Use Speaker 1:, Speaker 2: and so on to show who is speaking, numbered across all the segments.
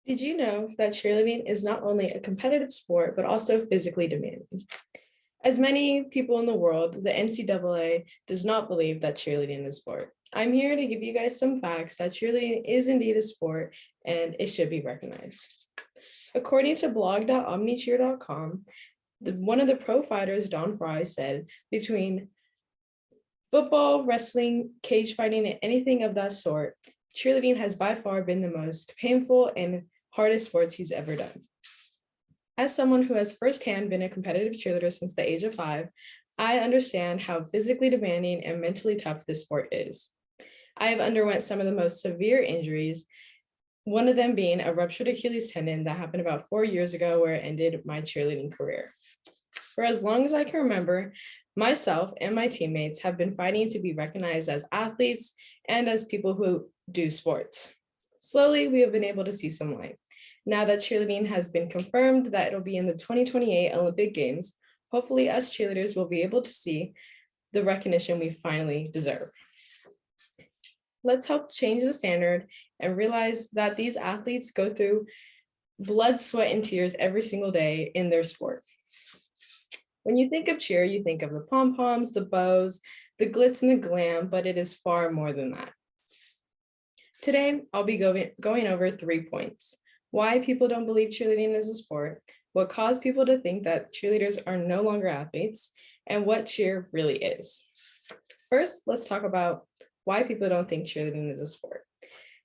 Speaker 1: Did you know that cheerleading is not only a competitive sport, but also physically demanding? As many people in the world, the NCAA does not believe that cheerleading is a sport. I'm here to give you guys some facts that cheerleading is indeed a sport and it should be recognized. According to blog.omnicheer.com, one of the pro fighters, Don Fry, said between football, wrestling, cage fighting, and anything of that sort, cheerleading has by far been the most painful and hardest sports he's ever done. As someone who has firsthand been a competitive cheerleader since the age of 5, I understand how physically demanding and mentally tough this sport is. I have underwent some of the most severe injuries, one of them being a ruptured Achilles tendon that happened about 4 years ago, where it ended my cheerleading career. For as long as I can remember, myself and my teammates have been fighting to be recognized as athletes and as people who do sports. Slowly, we have been able to see some light. Now that cheerleading has been confirmed that it'll be in the 2028 Olympic Games, hopefully us cheerleaders will be able to see the recognition we finally deserve. Let's help change the standard and realize that these athletes go through blood, sweat, and tears every single day in their sport. When you think of cheer, you think of the pom-poms, the bows, the glitz and the glam, but it is far more than that. Today, I'll be going over 3 points: why people don't believe cheerleading is a sport, what caused people to think that cheerleaders are no longer athletes, and what cheer really is. First, let's talk about why people don't think cheerleading is a sport.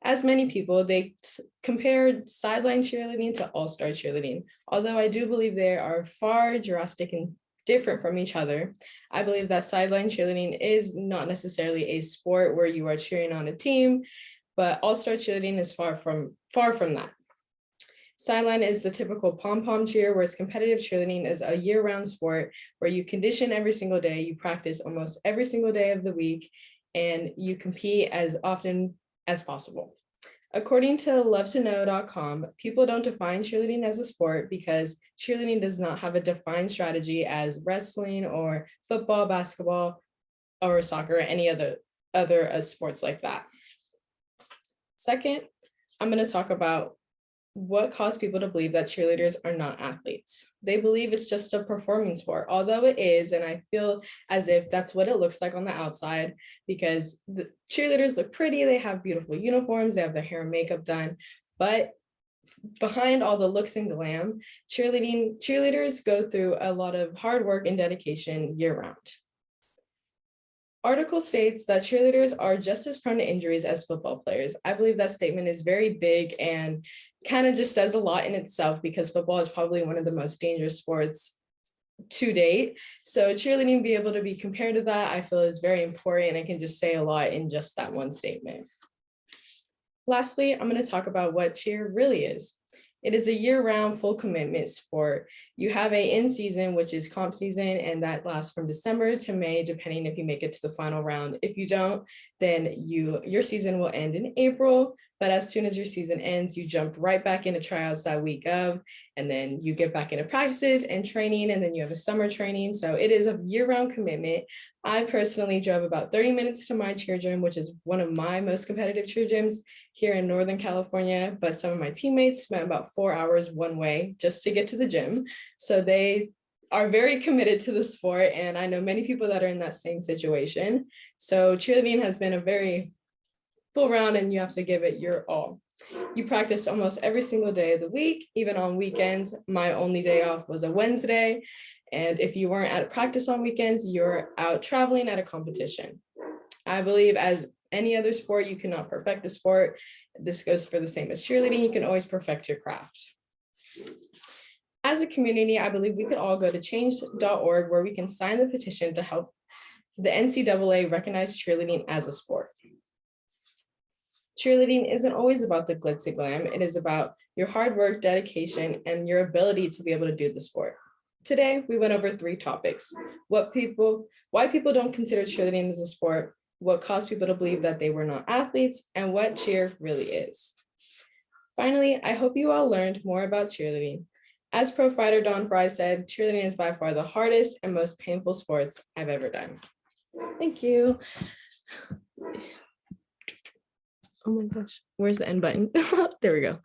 Speaker 1: As many people, they compare sideline cheerleading to all-star cheerleading. Although I do believe they are far drastic and different from each other, I believe that sideline cheerleading is not necessarily a sport where you are cheering on a team, but all-star cheerleading is far from that. Sideline is the typical pom-pom cheer, whereas competitive cheerleading is a year-round sport where you condition every single day, you practice almost every single day of the week, and you compete as often as possible. According to lovetoknow.com, people don't define cheerleading as a sport because cheerleading does not have a defined strategy as wrestling or football, basketball, or soccer, or any other sports like that. Second, I'm going to talk about what caused people to believe that cheerleaders are not athletes. They believe it's just a performing sport, although it is, and I feel as if that's what it looks like on the outside, because the cheerleaders look pretty, they have beautiful uniforms, they have their hair and makeup done, but behind all the looks and glam, cheerleaders go through a lot of hard work and dedication year-round. Article states that cheerleaders are just as prone to injuries as football players. I believe that statement is very big and kind of just says a lot in itself, because football is probably one of the most dangerous sports to date. So cheerleading be able to be compared to that, I feel is very important, and I can just say a lot in just that one statement. Lastly, I'm going to talk about what cheer really is. It is a year-round, full commitment sport. You have a in-season, which is comp season, and that lasts from December to May, depending if you make it to the final round. If you don't, then your season will end in April. But as soon as your season ends, you jump right back into tryouts that week of, and then you get back into practices and training, and then you have a summer training. So it is a year-round commitment. I personally drove about 30 minutes to my cheer gym, which is one of my most competitive cheer gyms here in Northern California, but some of my teammates spent about 4 hours one way just to get to the gym. So they are very committed to the sport, and I know many people that are in that same situation. So cheerleading has been a very full round, and you have to give it your all. You practice almost every single day of the week, even on weekends. My only day off was a Wednesday. And if you weren't at practice on weekends, you're out traveling at a competition. I believe as any other sport, you cannot perfect the sport. This goes for the same as cheerleading. You can always perfect your craft. As a community, I believe we could all go to change.org, where we can sign the petition to help the NCAA recognize cheerleading as a sport. Cheerleading isn't always about the glitz and glam. It is about your hard work, dedication, and your ability to be able to do the sport. Today, we went over 3 topics: why people don't consider cheerleading as a sport, what caused people to believe that they were not athletes, and what cheer really is. Finally, I hope you all learned more about cheerleading. As pro fighter Don Fry said, cheerleading is by far the hardest and most painful sports I've ever done. Thank you. Oh my gosh, where's the end button? There we go.